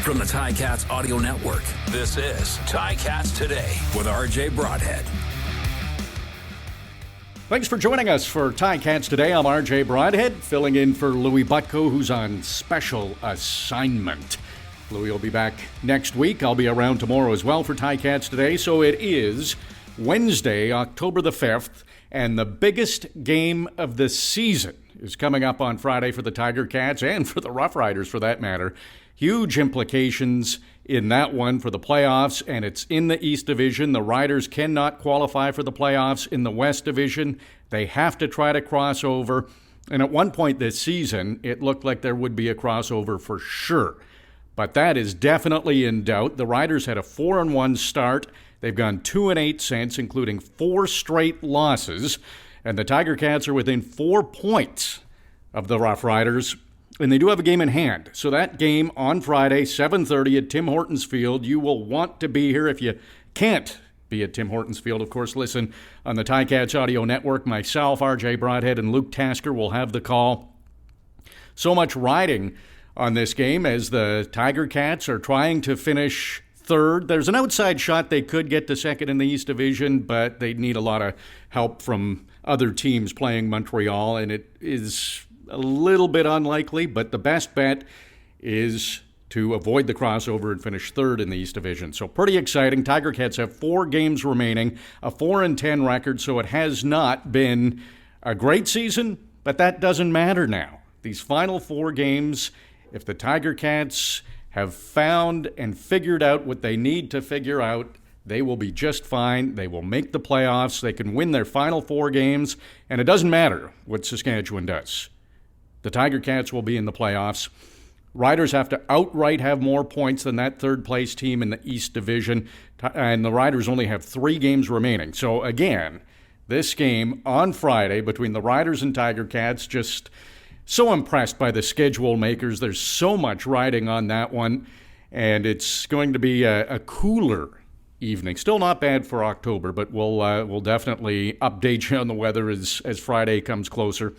From the Ticats Audio Network, this is Ticats Today with RJ Boradhead. Thanks for joining us for Ticats Today. I'm RJ Boradhead, filling in for Louie B, who's on special assignment. Louie will be back next week. I'll be around tomorrow as well for Ticats Today. So it is Wednesday, October the 5th, and the biggest game of the season is coming up on Friday for the Tiger Cats and for the Rough Riders, for that matter. Huge implications in that one for the playoffs, and it's in the East Division. The Riders cannot qualify for the playoffs in the West Division. They have to try to cross over. And at one point this season, it looked like there would be a crossover for sure. But that is definitely in doubt. The Riders had a 4-1 start. They've gone 2-8 since, including 4 straight losses. And the Tiger Cats are within 4 points of the Rough Riders. And they do have a game in hand. So that game on Friday, 7:30 at Tim Hortons Field. You will want to be here. If you can't be at Tim Hortons Field, of course, listen on the Ticats Audio Network. Myself, RJ Boradhead, and Luke Tasker will have the call. So much riding on this game as the Tiger Cats are trying to finish third. There's an outside shot they could get to second in the East Division, but they'd need a lot of help from other teams playing Montreal, and it is a little bit unlikely, but the best bet is to avoid the crossover and finish third in the East Division. So pretty exciting. Tiger Cats have 4 games remaining, a 4-10 record, so it has not been a great season, but that doesn't matter now. These final 4 games, if the Tiger Cats have found and figured out what they need to figure out, they will be just fine. They will make the playoffs. They can win their final 4 games, and it doesn't matter what Saskatchewan does. The Tiger Cats will be in the playoffs. Riders have to outright have more points than that third-place team in the East Division, and the Riders only have 3 games remaining. So, again, this game on Friday between the Riders and Tiger Cats, just so impressed by the schedule makers. There's so much riding on that one, and it's going to be a cooler evening. Still not bad for October, but we'll definitely update you on the weather as Friday comes closer.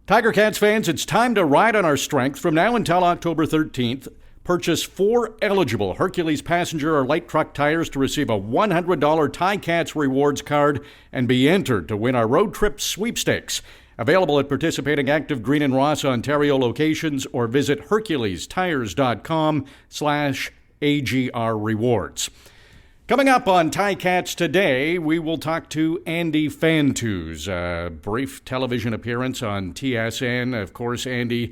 Tiger Cats fans, it's time to ride on our strength. From now until October 13th, purchase 4 eligible Hercules passenger or light truck tires to receive a $100 Ticats rewards card and be entered to win our road trip sweepstakes. Available at participating Active Green and Ross Ontario locations or visit HerculesTires.com/AGR rewards. Coming up on Ticats Today, we will talk to Andy Fantuz. A brief television appearance on TSN. Of course, Andy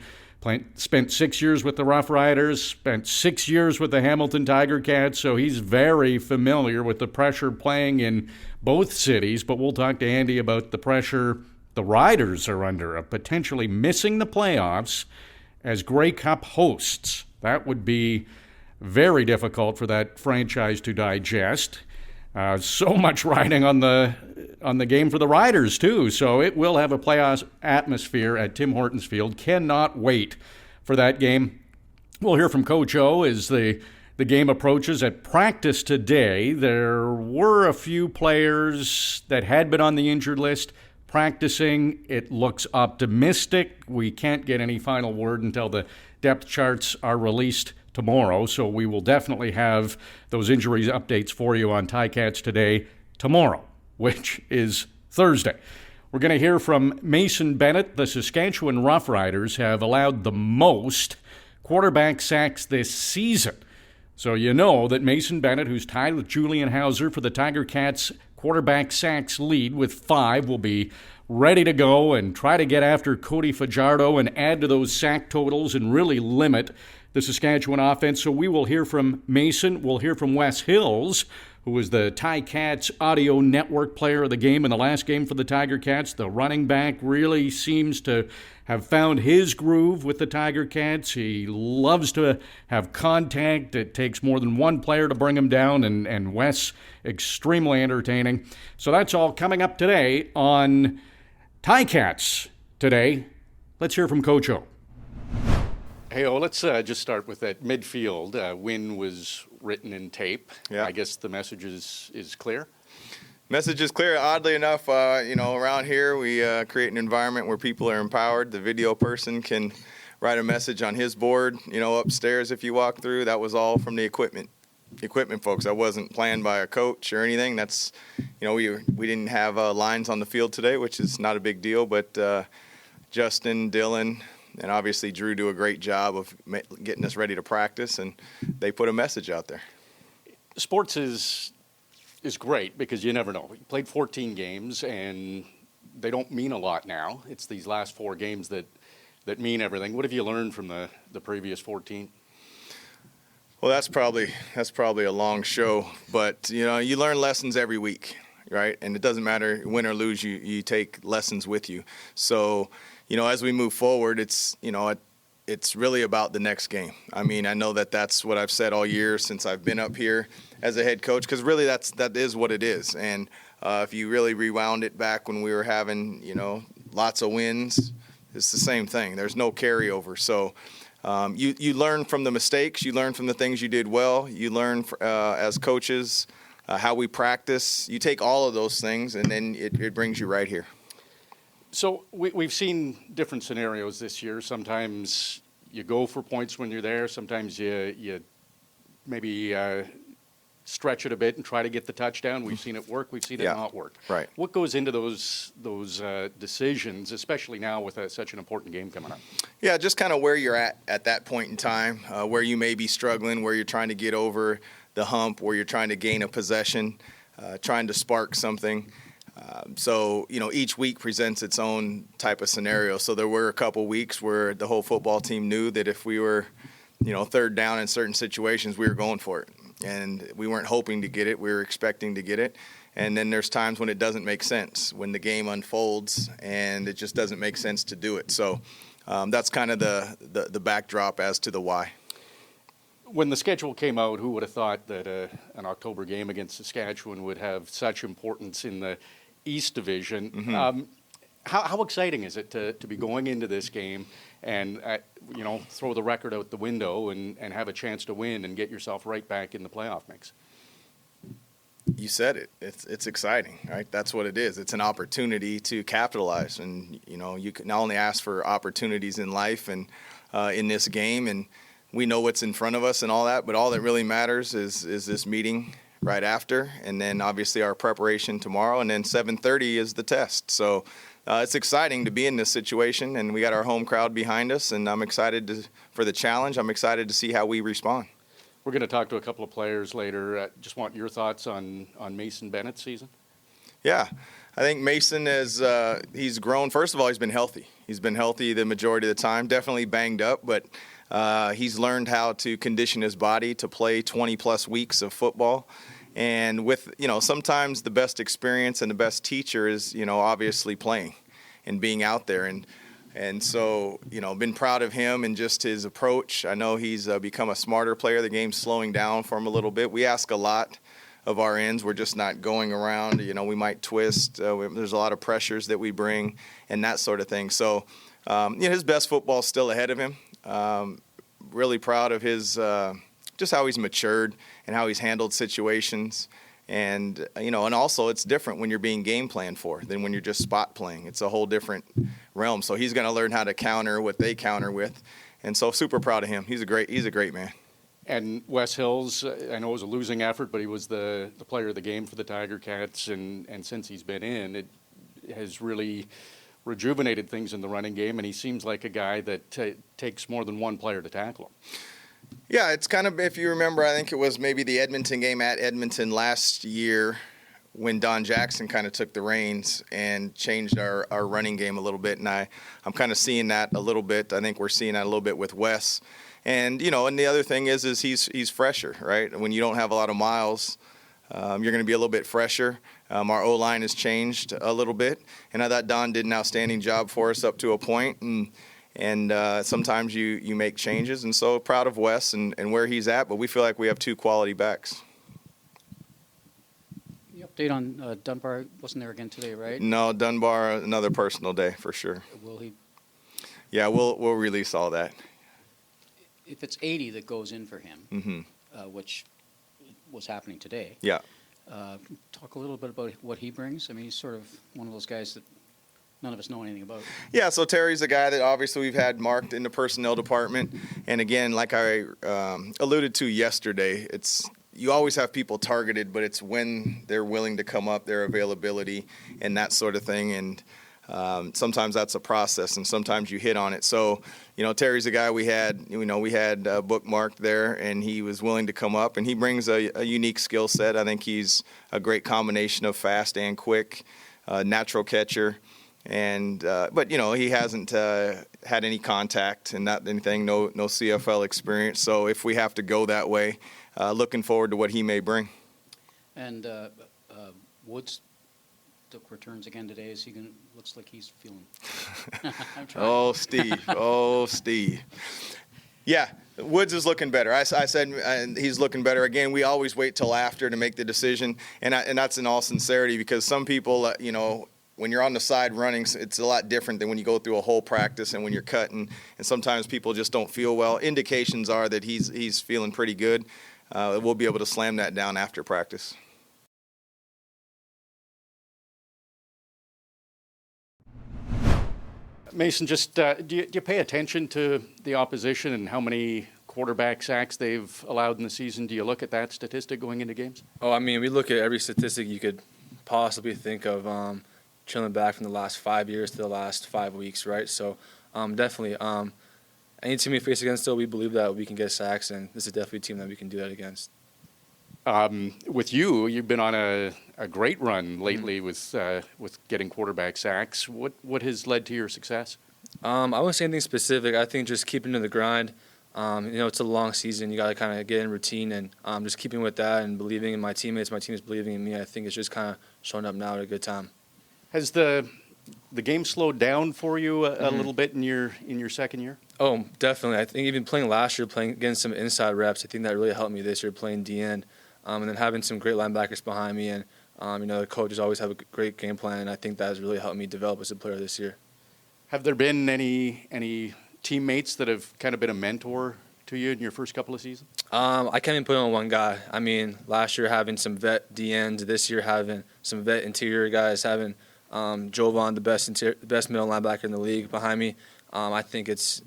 spent 6 years with the Rough Riders, spent 6 years with the Hamilton Tiger Cats, so he's very familiar with the pressure playing in both cities. But we'll talk to Andy about the pressure the Riders are under of potentially missing the playoffs as Grey Cup hosts. That would be very difficult for that franchise to digest. So much riding on the game for the Riders, too. So it will have a playoff atmosphere at Tim Hortons Field. Cannot wait for that game. We'll hear from Coach O as the game approaches. At practice today, there were a few players that had been on the injured list practicing. It looks optimistic. We can't get any final word until the depth charts are released tomorrow, so we will definitely have those injuries updates for you on Ticats Today tomorrow, which is Thursday. We're going to hear from Mason Bennet. The Saskatchewan Rough Riders have allowed the most quarterback sacks this season. So you know that Mason Bennet, who's tied with Julian Hauser for the Tiger Cats quarterback sacks lead with 5, will be ready to go and try to get after Cody Fajardo and add to those sack totals and really limit the Saskatchewan offense. So we will hear from Mason. We'll hear from Wes Hills, who was the Ticats Audio Network player of the game in the last game for the Tiger Cats. The running back really seems to have found his groove with the Tiger Cats. He loves to have contact. It takes more than one player to bring him down, and Wes, extremely entertaining. So that's all coming up today on Ticats Today. Let's hear from Coach O. Hey, let's just start with that midfield. Win was written in tape. Yeah. I guess the message is clear. Message is clear. Oddly enough, around here we create an environment where people are empowered. The video person can write a message on his board, upstairs if you walk through. That was all from the equipment folks. That wasn't planned by a coach or anything. That's, we didn't have lines on the field today, which is not a big deal, but Justin, Dylan, and obviously Drew do a great job of getting us ready to practice, and they put a message out there. Sports is great because you never know. You played 14 games, and they don't mean a lot now. It's these last 4 games that mean everything. What have you learned from the previous 14? Well, that's probably a long show, but you learn lessons every week, right? And it doesn't matter win or lose, you take lessons with you. So, as we move forward, it's really about the next game. I mean, I know that's what I've said all year since I've been up here as a head coach, because really that is what it is. And if you really rewound it back when we were having, lots of wins, it's the same thing. There's no carryover. So you learn from the mistakes. You learn from the things you did well. You learn as coaches how we practice. You take all of those things, and then it brings you right here. So we've seen different scenarios this year. Sometimes you go for points when you're there. Sometimes you maybe stretch it a bit and try to get the touchdown. We've seen it work. We've seen it not work. Right. What goes into those decisions, especially now with such an important game coming up? Yeah, just kind of where you're at that point in time, where you may be struggling, where you're trying to get over the hump, where you're trying to gain a possession, trying to spark something. So, each week presents its own type of scenario. So there were a couple weeks where the whole football team knew that if we were, third down in certain situations, we were going for it. And we weren't hoping to get it. We were expecting to get it. And then there's times when it doesn't make sense, when the game unfolds and it just doesn't make sense to do it. So that's kind of the backdrop as to the why. When the schedule came out, who would have thought that an October game against Saskatchewan would have such importance in the East Division? Mm-hmm. How exciting is it to be going into this game and throw the record out the window and have a chance to win and get yourself right back in the playoff mix? You said it. It's exciting, right? That's what it is. It's an opportunity to capitalize, and you can not only ask for opportunities in life and in this game, and we know what's in front of us and all that, but all that really matters is this meeting right after, and then obviously our preparation tomorrow, and then 7:30 is the test. So it's exciting to be in this situation, and we got our home crowd behind us, and I'm excited for the challenge. I'm excited to see how we respond. We're going to talk to a couple of players later. Just want your thoughts on Mason Bennett's season. Yeah, I think Mason he's grown. First of all, he's been healthy. He's been healthy the majority of the time, definitely banged up, but he's learned how to condition his body to play 20-plus weeks of football. And with, sometimes the best experience and the best teacher is, obviously playing and being out there. And so, been proud of him and just his approach. I know he's become a smarter player. The game's slowing down for him a little bit. We ask a lot of our ends. We're just not going around. We might twist. There's a lot of pressures that we bring and that sort of thing. So, his best football is still ahead of him. Really proud of his just how he's matured and how he's handled situations. And, and also it's different when you're being game planned for than when you're just spot playing. It's a whole different realm. So he's going to learn how to counter what they counter with. And so super proud of him. He's a great man. And Wes Hills, I know it was a losing effort, but he was the player of the game for the Tiger Cats. And since he's been in, it has really rejuvenated things in the running game. And he seems like a guy that takes more than one player to tackle him. Yeah, it's kind of, if you remember, I think it was maybe the Edmonton game at Edmonton last year when Don Jackson kind of took the reins and changed our running game a little bit. And I'm kind of seeing that a little bit. I think we're seeing that a little bit with Wes. And, and the other thing is he's fresher, right? When you don't have a lot of miles, you're going to be a little bit fresher. Our O-line has changed a little bit. And I thought Don did an outstanding job for us up to a point. And sometimes you make changes, and so proud of Wes and where he's at, but we feel like we have two quality backs. The update on Dunbar wasn't there again today, right? No, Dunbar, another personal day for sure. Will he? Yeah, we'll release all that. If it's 80 that goes in for him, Mm-hmm. Which was happening today. Yeah. Talk a little bit about what he brings. I mean, he's sort of one of those guys that none of us know anything about. Yeah, so Terry's a guy that obviously we've had marked in the personnel department. And again, like I alluded to yesterday, you always have people targeted, but it's when they're willing to come up, their availability, and that sort of thing. And sometimes that's a process, and sometimes you hit on it. So, Terry's a guy we had bookmarked there, and he was willing to come up, and he brings a unique skill set. I think he's a great combination of fast and quick, natural catcher. And but he hasn't had any contact and not anything, no CFL experience. So if we have to go that way, looking forward to what he may bring. And Woods took returns again today. Is he going? Looks like he's feeling. I'm trying. Oh, Steve. Yeah, Woods is looking better. I said he's looking better. Again, we always wait till after to make the decision, and that's in all sincerity, because some people, when you're on the side running, it's a lot different than when you go through a whole practice and when you're cutting. And sometimes people just don't feel well. Indications are that he's feeling pretty good. We'll be able to slam that down after practice. Mason, just do you pay attention to the opposition and how many quarterback sacks they've allowed in the season? Do you look at that statistic going into games? Oh, I mean, we look at every statistic you could possibly think of, trailing back from the last 5 years to the last 5 weeks, right? So definitely, any team we face against, though, we believe that we can get sacks, and this is definitely a team that we can do that against. With you've been on a great run lately with getting quarterback sacks. What has led to your success? I wouldn't say anything specific. I think just keeping to the grind. It's a long season. You got to kind of get in routine, and just keeping with that and believing in my teammates. My team is believing in me. I think it's just kind of showing up now at a good time. Has the game slowed down for you a little bit in your second year? Oh, definitely. I think even playing last year, getting some inside reps, I think that really helped me this year playing D-end. And then having some great linebackers behind me, and the coaches always have a great game plan, and I think that has really helped me develop as a player this year. Have there been any teammates that have kind of been a mentor to you in your first couple of seasons? I can't even put it on one guy. I mean, last year having some vet DNs, this year having some vet interior guys, having Jovan, the best middle linebacker in the league, behind me. I think it's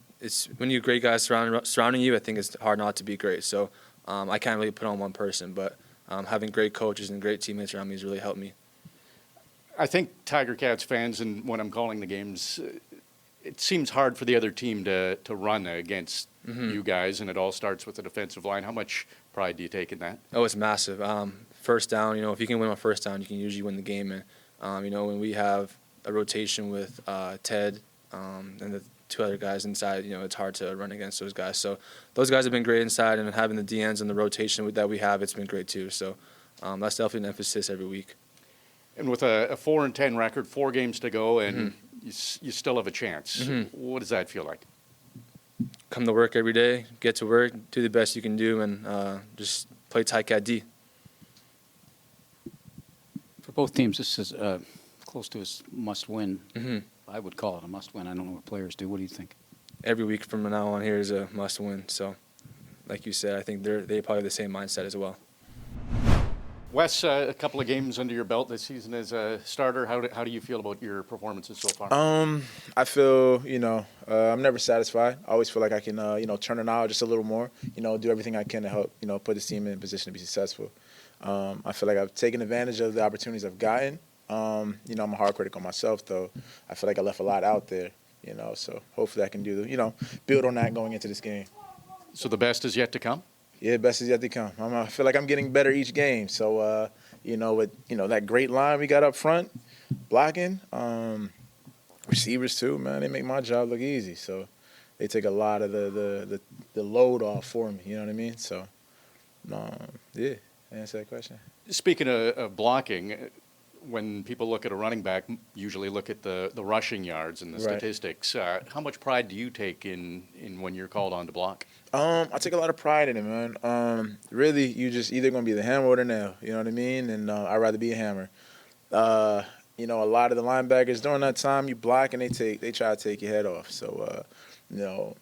when you have great guys surrounding you, I think it's hard not to be great. So I can't really put on one person, but having great coaches and great teammates around me has really helped me. I think Tiger Cats fans, and when I'm calling the games, it seems hard for the other team to run against you guys, and it all starts with the defensive line. How much pride do you take in that? Oh, it's massive. First down, if you can win on first down, you can usually win the game. And, when we have a rotation with Ted and the two other guys inside, it's hard to run against those guys. So those guys have been great inside, and having the DNs and the rotation that we have, it's been great too. So that's definitely an emphasis every week. And with a 4-10 record, 4 games to go, and you still have a chance. What does that feel like? Come to work every day, get to work, do the best you can do, and just play Ticat D. For both teams, this is close to a must-win. I would call it a must-win. I don't know what players do. What do you think? Every week from now on here is a must-win. So, like you said, I think they probably have the same mindset as well. Wes, a couple of games under your belt this season as a starter. How do you feel about your performances so far? I feel, I'm never satisfied. I always feel like I can, turn it out just a little more, do everything I can to help, put this team in a position to be successful. I feel like I've taken advantage of the opportunities I've gotten. I'm a hard critic on myself, though. I feel like I left a lot out there, so hopefully I can build on that going into this game. So the best is yet to come? Yeah, best is yet to come. I feel like I'm getting better each game. So, with that great line we got up front, blocking, receivers too, man, they make my job look easy. So they take a lot of the load off for me. You know what I mean? So, yeah, answer that question. Speaking of blocking, when people look at a running back, usually look at the rushing yards and the statistics. How much pride do you take in when you're called on to block? I take a lot of pride in it, man. Really, you just either going to be the hammer or the nail. You know what I mean? And I'd rather be a hammer. A lot of the linebackers during that time you block and they try to take your head off. So, how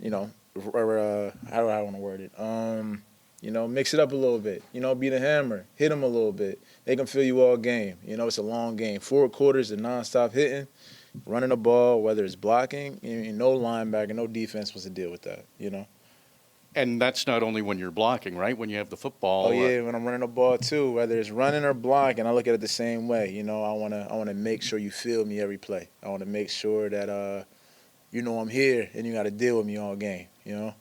do I want to word it? Mix it up a little bit. Be the hammer. Hit them a little bit. They can feel you all game. It's a long game. 4 quarters of nonstop hitting, running the ball, whether it's blocking. No linebacker, no defense wants to deal with that, And that's not only when you're blocking, right? When you have the football. Oh, yeah, when I'm running the ball, too. Whether it's running or blocking, I look at it the same way. I want to make sure you feel me every play. I want to make sure that, I'm here and you got to deal with me all game, Do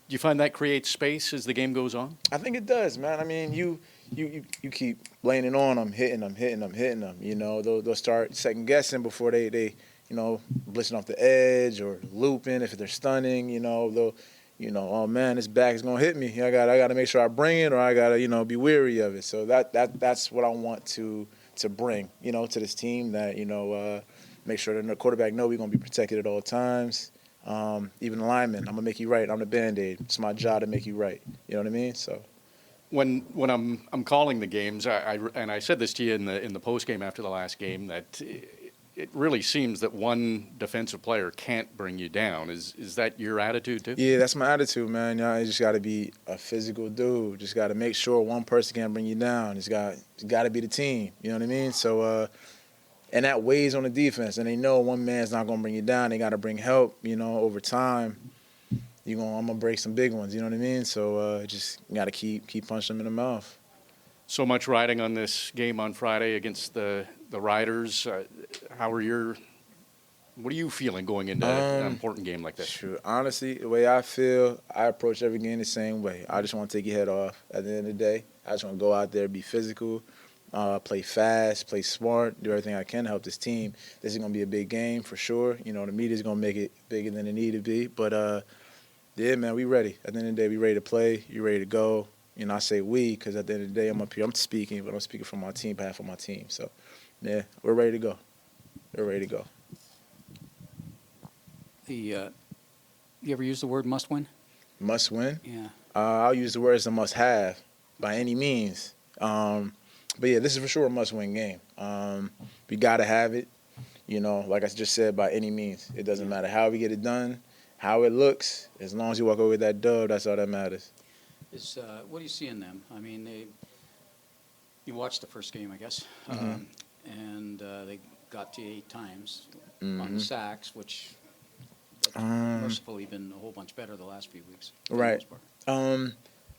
you find that creates space as the game goes on? I think it does, man. I mean, you keep laying it on them, hitting them. They'll start second guessing before they blitzing off the edge or looping if they're stunning. They'll, oh man, this back is gonna hit me. I got to make sure I bring it, or I got to be weary of it. So that's what I want to bring to this team. That make sure that the quarterback know we're gonna be protected at all times. Even the lineman, I'm gonna make you right. I'm the Band-Aid. It's my job to make you right. You know what I mean? So when I'm calling the games, I said this to you in the post game after the last game, that it really seems that one defensive player can't bring you down. Is that your attitude too? Yeah, that's my attitude, man. You just got to be a physical dude. Just got to make sure one person can't bring you down. It's got to be the team. You know what I mean? So. And that weighs on the defense, and they know one man's not going to bring you down. They got to bring help, over time. I'm going to break some big ones, you know what I mean? So just got to keep punching them in the mouth. So much riding on this game on Friday against the Riders. What are you feeling going into an important game like this? Sure. Honestly, the way I feel, I approach every game the same way. I just want to take your head off at the end of the day. I just want to go out there, be physical, play fast, play smart, do everything I can to help this team. This is going to be a big game for sure. The media's going to make it bigger than it need to be. But, yeah, man, we ready. At the end of the day, we ready to play. You ready to go. I say we because at the end of the day, I'm up here. I'm speaking, but I'm speaking for my team, behalf of my team. So, yeah, we're ready to go. We're ready to go. You ever use the word must win? Must win? Yeah. I'll use the word as a must have by any means. But, yeah, this is for sure a must-win game. We got to have it, like I just said, by any means. It doesn't matter how we get it done, how it looks. As long as you walk over with that dub, that's all that matters. What do you see in them? I mean, you watched the first game, I guess, and they got to 8 times on the sacks, which mercifully been a whole bunch better the last few weeks. Right.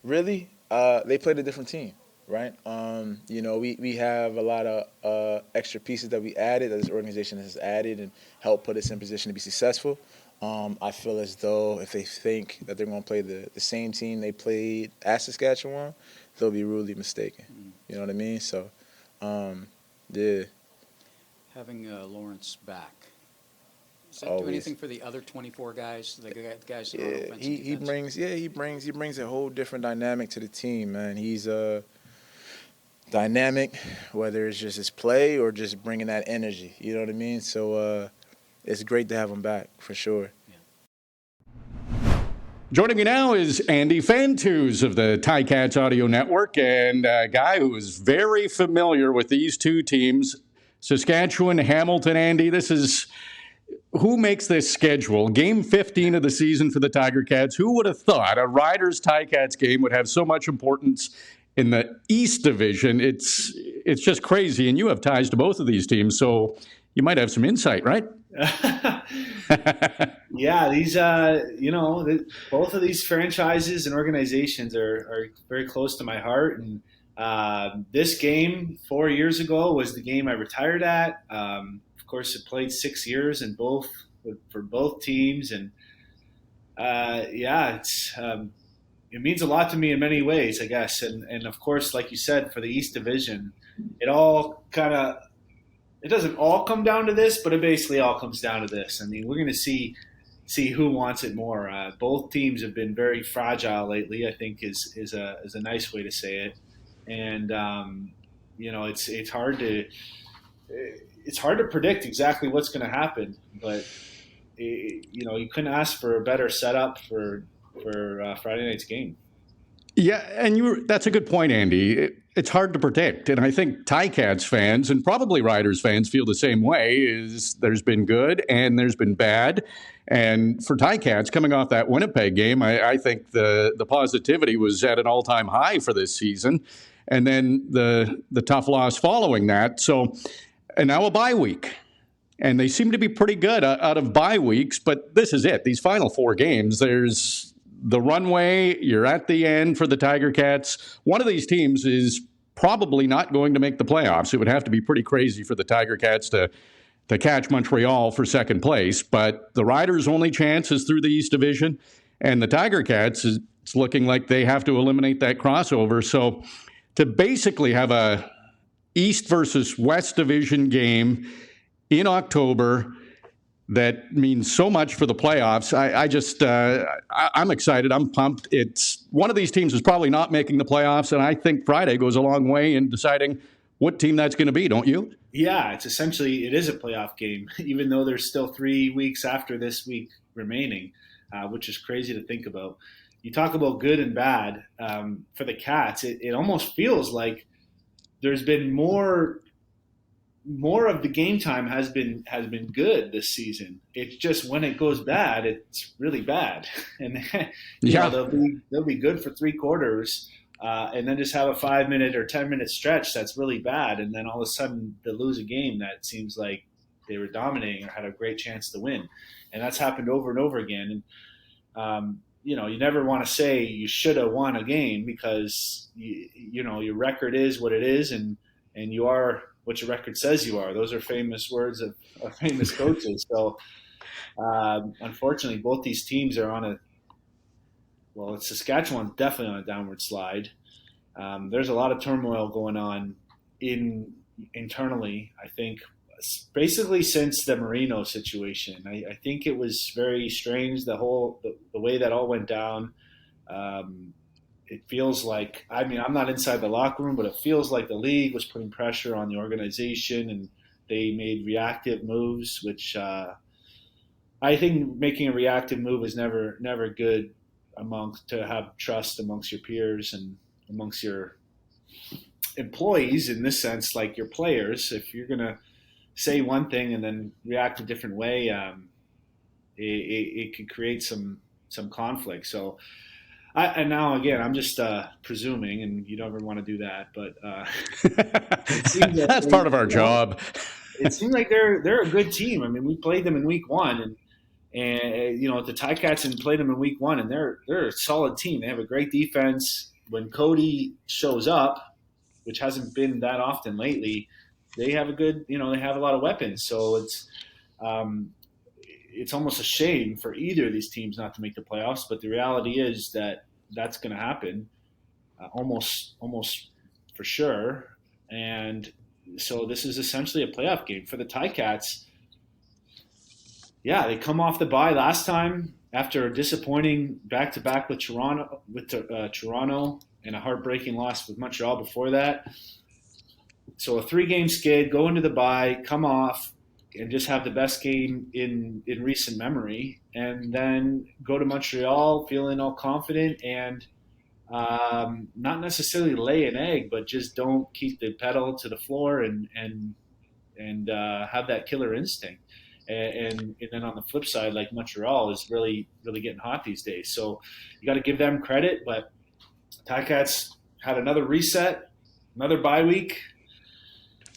Really, they played a different team. Right, we have a lot of extra pieces that we added, that this organization has added and helped put us in position to be successful. I feel as though if they think that they're going to play the same team they played at Saskatchewan, they'll be rudely mistaken. You know what I mean? So, yeah. Having Lawrence back, does that Always. do anything for the other 24 guys, the guys that are Yeah, offensive he defense? he brings a whole different dynamic to the team, man. He's dynamic, whether it's just his play or just bringing that energy. You know what I mean? So it's great to have him back for sure. Joining me now is Andy Fantuz of the Ticats Audio Network, and a guy who is very familiar with these two teams, Saskatchewan, Hamilton. Andy, who makes this schedule? Game 15 of the season for the Tiger Cats. Who would have thought a Riders-Ticats game would have so much importance in the East Division? It's just crazy, and you have ties to both of these teams, so you might have some insight, right? Yeah, these both of these franchises and organizations are very close to my heart, and this game 4 years ago was the game I retired at. Of course, it played 6 years in for both teams, and it means a lot to me in many ways, I guess. And of course, like you said, for the East Division, it doesn't all come down to this, but it basically all comes down to this. I mean, we're going to see who wants it more. Both teams have been very fragile lately, I think is a nice way to say it. And it's hard to predict exactly what's going to happen, but you couldn't ask for a better setup for Friday night's game. Yeah, and that's a good point, Andy. It's hard to predict, and I think Ticats fans and probably Riders fans feel the same way. Is there's been good and there's been bad, and for Ticats coming off that Winnipeg game, I think the positivity was at an all-time high for this season, and then the tough loss following that. So, and now a bye week. And they seem to be pretty good out of bye weeks, but this is it. These final 4 games, there's the runway, you're at the end for the Tiger Cats. One of these teams is probably not going to make the playoffs. It would have to be pretty crazy for the Tiger Cats to catch Montreal for second place. But the Riders' only chance is through the East Division, and the Tiger Cats, it's looking like they have to eliminate that crossover. So to basically have a East versus West Division game in October that means so much for the playoffs. I'm excited. I'm pumped. It's one of these teams is probably not making the playoffs, and I think Friday goes a long way in deciding what team that's going to be, don't you? Yeah, it is a playoff game, even though there's still 3 weeks after this week remaining, which is crazy to think about. You talk about good and bad for the Cats. It almost feels like there's been more of the game time has been good this season. It's just when it goes bad, it's really bad, and they'll be good for 3 quarters, and then just have a 5-minute or 10-minute stretch that's really bad, and then all of a sudden they lose a game that seems like they were dominating or had a great chance to win, and that's happened over and over again. And you never want to say you should have won a game because your record is what it is, and you are what your record says you are. Those are famous words of famous coaches. So, unfortunately, both these teams are Saskatchewan's definitely on a downward slide. There's a lot of turmoil going on internally, I think, basically since the Marino situation. I think it was very strange, the way that all went down. It feels like, I'm not inside the locker room, but it feels like the league was putting pressure on the organization and they made reactive moves, which I think making a reactive move is never good to have trust amongst your peers and amongst your employees, in this sense, like your players. If you're going to say one thing and then react a different way, it could create some conflict. So, and now again, I'm just presuming, and you don't ever want to do that, but that's part of our job. It seems like they're a good team. I mean, we played them in week 1, and the Ticats and played them in week 1, and they're a solid team. They have a great defense. When Cody shows up, which hasn't been that often lately, they have they have a lot of weapons. So it's almost a shame for either of these teams not to make the playoffs, but the reality is that that's going to happen almost for sure. And so this is essentially a playoff game for the Ticats. Yeah, they come off the bye last time after a disappointing back-to-back with Toronto and a heartbreaking loss with Montreal before that. So a 3-game skid, go into the bye, come off, and just have the best game in recent memory, and then go to Montreal feeling all confident and not necessarily lay an egg, but just don't keep the pedal to the floor and have that killer instinct. And then on the flip side, like Montreal is really, really getting hot these days. So you got to give them credit, but Ticats had another reset, another bye week.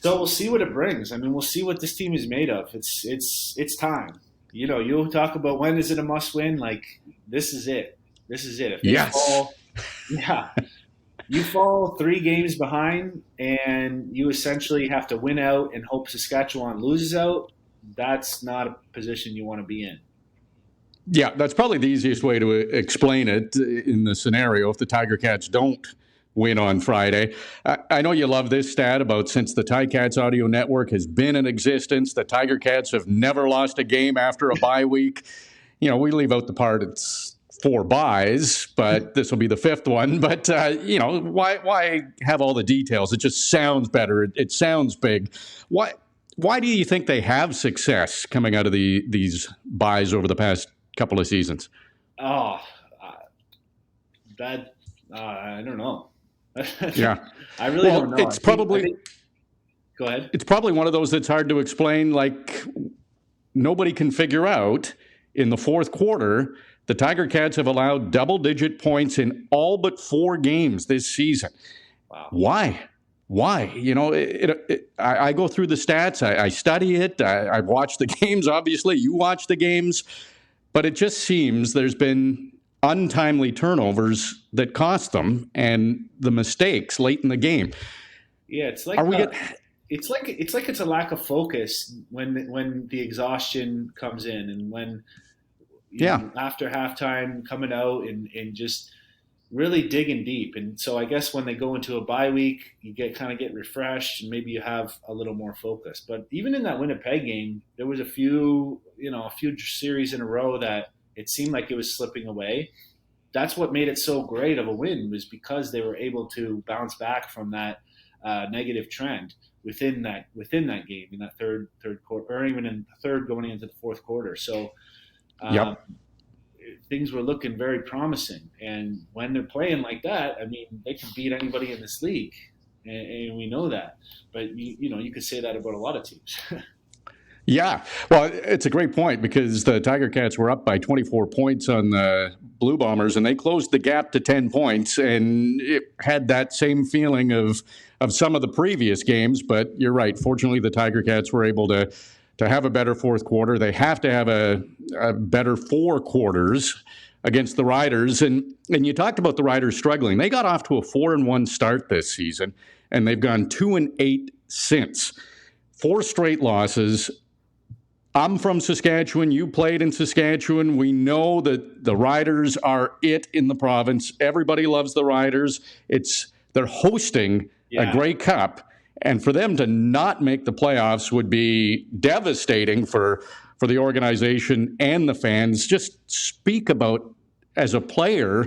So we'll see what it brings. I mean, we'll see what this team is made of. It's time. You'll talk about when is it a must win? Like, this is it. If you fall 3 games behind and you essentially have to win out and hope Saskatchewan loses out, that's not a position you want to be in. Yeah, that's probably the easiest way to explain it in the scenario if the Tiger Cats don't win on Friday. I know you love this stat about since the Ticats audio network has been in existence, the Tiger Cats have never lost a game after a bye week. We leave out the part it's 4 buys, but this will be the 5th one. But, why have all the details? It just sounds better. It sounds big. Why do you think they have success coming out of these buys over the past couple of seasons? Oh, that I don't know. Yeah. I really don't know. It's probably go ahead. It's probably one of those that's hard to explain. Like, nobody can figure out in the fourth quarter, the Tiger Cats have allowed double-digit points in all but 4 games this season. Wow. Why? You know, I go through the stats. I study it. I've watched the games, obviously. You watch the games. But it just seems there's been untimely turnovers that cost them and the mistakes late in the game. Yeah, it's like it's a lack of focus when the exhaustion comes in, and when you know, after halftime coming out and just really digging deep. And so I guess when they go into a bye week, you get refreshed and maybe you have a little more focus. But even in that Winnipeg game, there was a few series in a row that it seemed like it was slipping away. That's what made it so great of a win, was because they were able to bounce back from that negative trend within that game, in that third quarter, or even in the third going into the fourth quarter. So things were looking very promising. And when they're playing like that, I mean, they can beat anybody in this league, and we know that. But you could say that about a lot of teams. Yeah, well, it's a great point, because the Tiger Cats were up by 24 points on the Blue Bombers, and they closed the gap to 10 points, and it had that same feeling of some of the previous games. But you're right. Fortunately, the Tiger Cats were able to have a better fourth quarter. They have to have a better 4 quarters against the Riders. And you talked about the Riders struggling. They got off to a 4-1 start this season, and they've gone 2-8 since. 4 straight losses. I'm from Saskatchewan. You played in Saskatchewan. We know that the Riders are it in the province. Everybody loves the Riders. They're hosting a Grey Cup, and for them to not make the playoffs would be devastating for the organization and the fans. Just speak about, as a player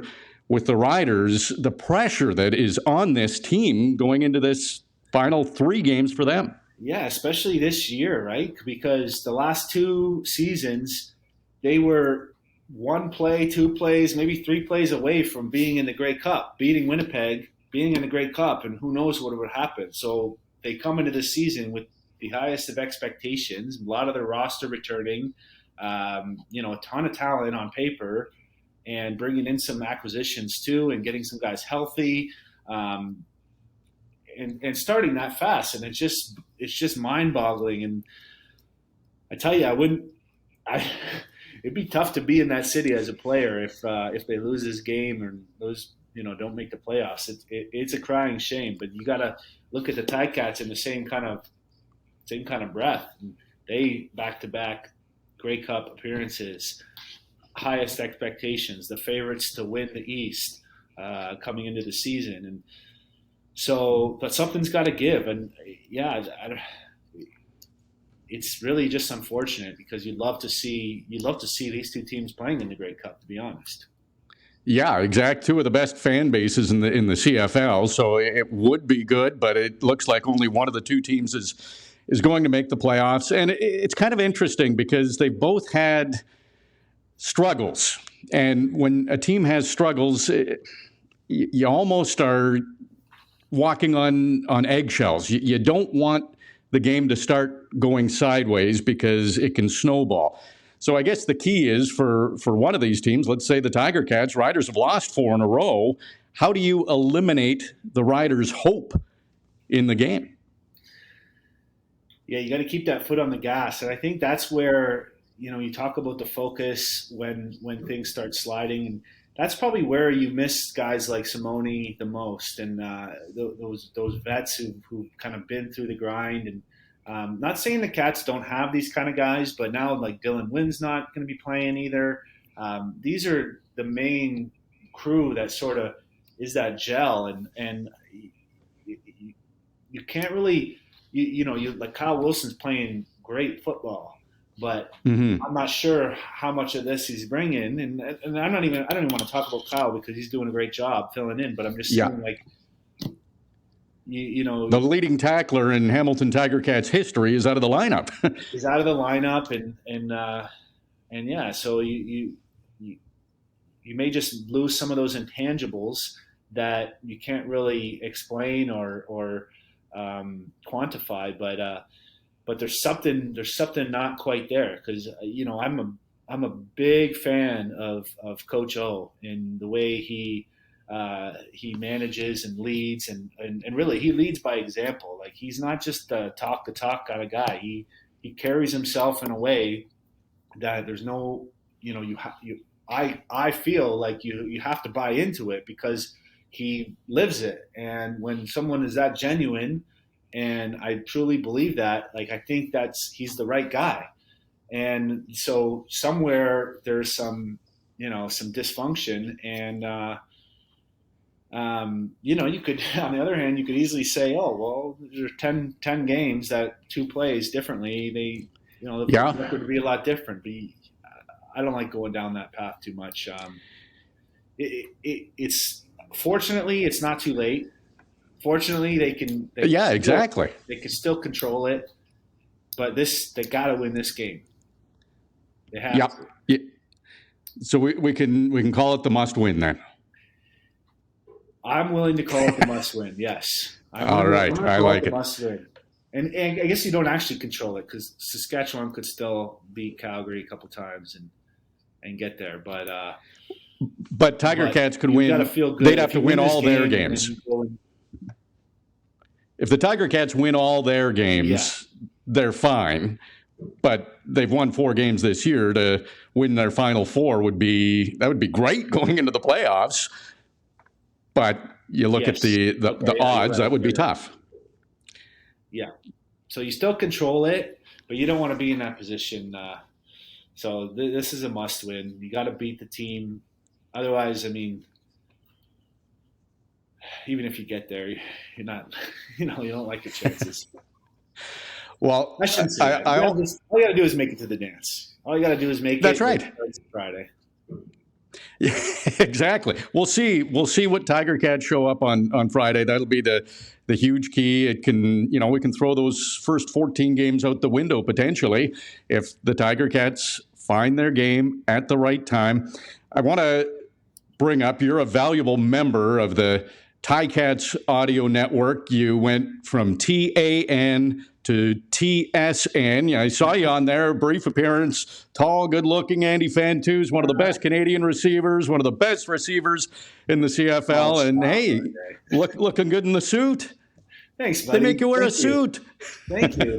with the Riders, the pressure that is on this team going into this final 3 games for them. Yeah, especially this year, right? Because the last 2 seasons, they were 1 play, 2 plays, maybe 3 plays away from being in the Grey Cup, beating Winnipeg, being in the Grey Cup, and who knows what would happen. So they come into this season with the highest of expectations, a lot of their roster returning, a ton of talent on paper, and bringing in some acquisitions too, and getting some guys healthy. And starting that fast, and it's just mind-boggling. And I tell you, it'd be tough to be in that city as a player if they lose this game or those don't make the playoffs. It's a crying shame. But you got to look at the Ticats in the same kind of breath. They back-to-back Grey Cup appearances, highest expectations, the favorites to win the East coming into the season. And so, but something's got to give, and it's really just unfortunate, because you'd love to see these 2 teams playing in the Grey Cup, to be honest. Yeah, exact. 2 of the best fan bases in the CFL, so it would be good, but it looks like only one of the 2 teams is going to make the playoffs, and it's kind of interesting because they've both had struggles, and when a team has struggles, you almost are walking on eggshells. You don't want the game to start going sideways, because it can snowball. So I guess the key is for one of these teams, let's say the Tiger Cats, Riders have lost 4 in a row. How do you eliminate the Riders' hope in the game? Yeah, you got to keep that foot on the gas. And I think that's where, you talk about the focus when things start sliding, and that's probably where you miss guys like Simone the most, and those vets who've kind of been through the grind. And not saying the Cats don't have these kind of guys, but now like Dylan Wynn's not going to be playing either. These are the main crew that sort of is that gel, and you can't really you like Kyle Wilson's playing great football. But I'm not sure how much of this he's bringing, and I don't even want to talk about Kyle, because he's doing a great job filling in. But I'm just saying, like, the leading tackler in Hamilton Tiger Cats history is out of the lineup. He's out of the lineup, and yeah, so you may just lose some of those intangibles that you can't really explain or quantify, but there's something not quite there, because I'm a big fan of Coach O and the way he manages and leads, and really he leads by example. Like, he's not just a talk the talk kind of guy. He carries himself in a way that there's no, I feel like you have to buy into it, because he lives it. And when someone is that genuine, and I truly believe that, like, I think he's the right guy. And so somewhere there's some dysfunction, and you could, on the other hand, you could easily say, oh, well, there's 10 games that 2 plays differently. The record would be a lot different. But I don't like going down that path too much. It's fortunately, it's not too late. Fortunately, they can still control it. But they got to win this game. They have to. Yeah. So we can call it the must win then. I'm willing to call it the must win. Yes. All right. I like it. Must win. And I guess you don't actually control it, because Saskatchewan could still beat Calgary a couple times and get there. But Tiger Cats could win. They'd have to win all their games. If the Tiger Cats win all their games, they're fine. But they've won 4 games this year. To win their final 4 would be great going into the playoffs. But you look at the odds, that would be tough. Yeah. So you still control it, but you don't want to be in that position. So this is a must win. You got to beat the team. Otherwise, I mean, even if you get there, you're not, you don't like your chances. Well, I shouldn't say that. All you got to do is make it to the dance. All you got to do is make That's it. right. Friday. Yeah, exactly. We'll see what Tiger Cats show up on Friday. That'll be the huge key. It can, we can throw those first 14 games out the window potentially if the Tiger Cats find their game at the right time. I want to bring up, you're a valuable member of the Ticats audio network. You went from TAN to TSN. I saw you on there, brief appearance, tall, good-looking Andy Fantuz, one of the best Canadian receivers, one of the best receivers in the CFL. And hey, looking good in the suit. Thanks, buddy. They make you wear a suit. Thank you.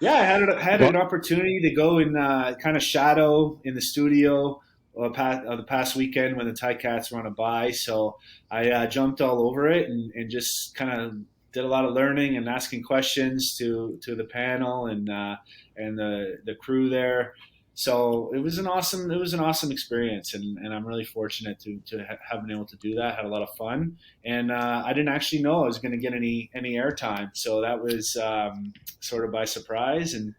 Yeah, I had an opportunity to go and kind of shadow in the studio the past weekend when the Ticats were on a bye. So I jumped all over it and just kind of did a lot of learning and asking questions to the panel and the crew there. So it was an awesome experience, and I'm really fortunate to have been able to do that. Had a lot of fun, and I didn't actually know I was going to get any airtime, so that was sort of by surprise. And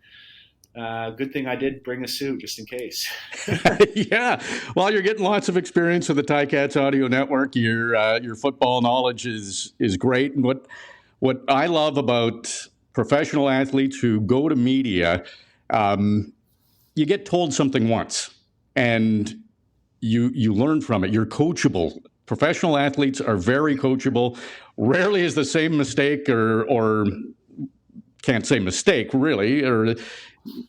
good thing I did bring a suit just in case. Yeah, well, you're getting lots of experience with the Ticats Audio Network. Your football knowledge is great, and what I love about professional athletes who go to media. You get told something once, and you learn from it. You're coachable. Professional athletes are very coachable. Rarely is the same mistake, or can't say mistake, really, or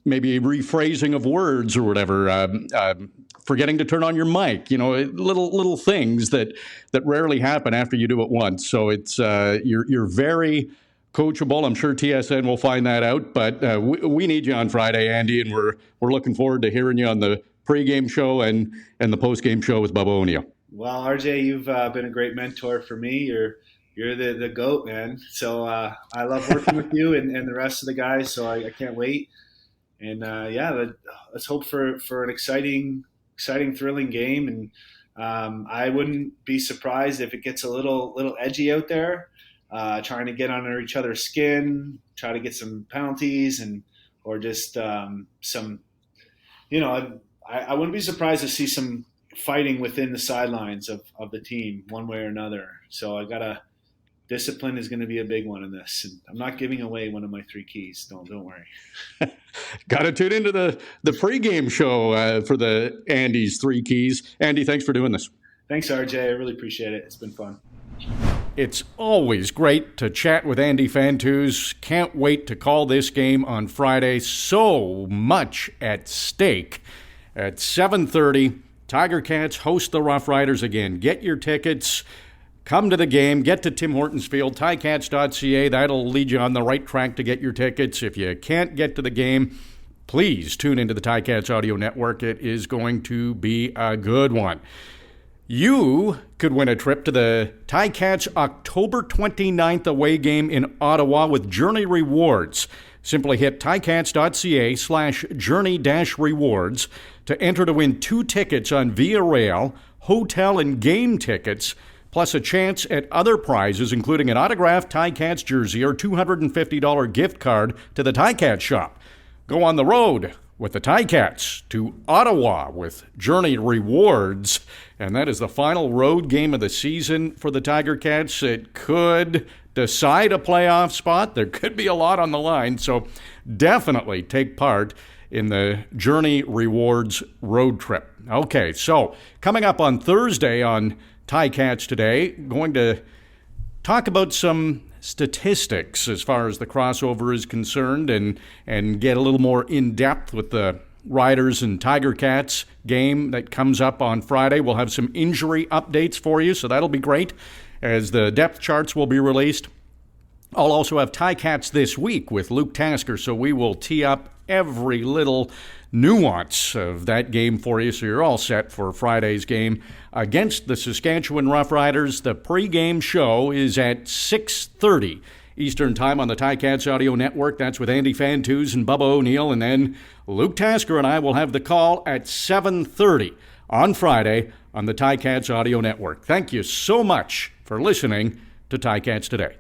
maybe a rephrasing of words or whatever, forgetting to turn on your mic, little things that rarely happen after you do it once. So it's you're very coachable. I'm sure TSN will find that out, but we need you on Friday, Andy, and we're looking forward to hearing you on the pregame show and the postgame show with Bubba O'Neill. Well, RJ, you've been a great mentor for me. You're the GOAT, man. So I love working with you and the rest of the guys. So I can't wait. And let's hope for an exciting, thrilling game. And I wouldn't be surprised if it gets a little edgy out there. Trying to get under each other's skin, try to get some penalties or just some, I wouldn't be surprised to see some fighting within the sidelines of the team one way or another. So discipline is going to be a big one in this. And I'm not giving away one of my 3 keys. Don't worry. Got to tune into the pregame show for the Andy's 3 keys. Andy, thanks for doing this. Thanks, RJ. I really appreciate it. It's been fun. It's always great to chat with Andy Fantuz. Can't wait to call this game on Friday. So much at stake. At 7:30, Tiger Cats host the Rough Riders again. Get your tickets. Come to the game. Get to Tim Hortons Field, ticats.ca. That'll lead you on the right track to get your tickets. If you can't get to the game, please tune into the Ticats Audio Network. It is going to be a good one. You could win a trip to the Ticats October 29th away game in Ottawa with Journey Rewards. Simply hit ticats.ca/journey-rewards to enter to win 2 tickets on Via Rail, hotel and game tickets, plus a chance at other prizes, including an autographed Ticats jersey or $250 gift card to the Ticats shop. Go on the road with the Ticats to Ottawa with Journey Rewards. And that is the final road game of the season for the Tiger Cats. It could decide a playoff spot. There could be a lot on the line. So definitely take part in the Journey Rewards road trip. Okay, so coming up on Thursday on Ticats Today, going to talk about some statistics as far as the crossover is concerned and get a little more in-depth with the Riders and Tiger Cats game that comes up on Friday. We'll have some injury updates for you, so that'll be great as the depth charts will be released. I'll also have Ticats This Week with Luke Tasker, so we will tee up every little nuance of that game for you, so you're all set for Friday's game against the Saskatchewan Roughriders. The pregame show is at 6:30 Eastern Time on the Ticats Audio Network. That's with Andy Fantuz and Bubba O'Neill, and then Luke Tasker and I will have the call at 7:30 on Friday on the Ticats Audio Network. Thank you so much for listening to Ticats Today.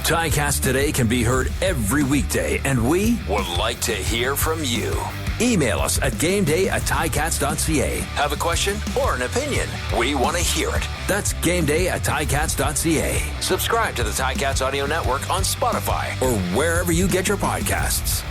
Ticats Today can be heard every weekday, and we would like to hear from you. Email us at gameday@ticats.ca. Have a question or an opinion? We want to hear it. That's gameday@ticats.ca. Subscribe to the Ticats Audio Network on Spotify or wherever you get your podcasts.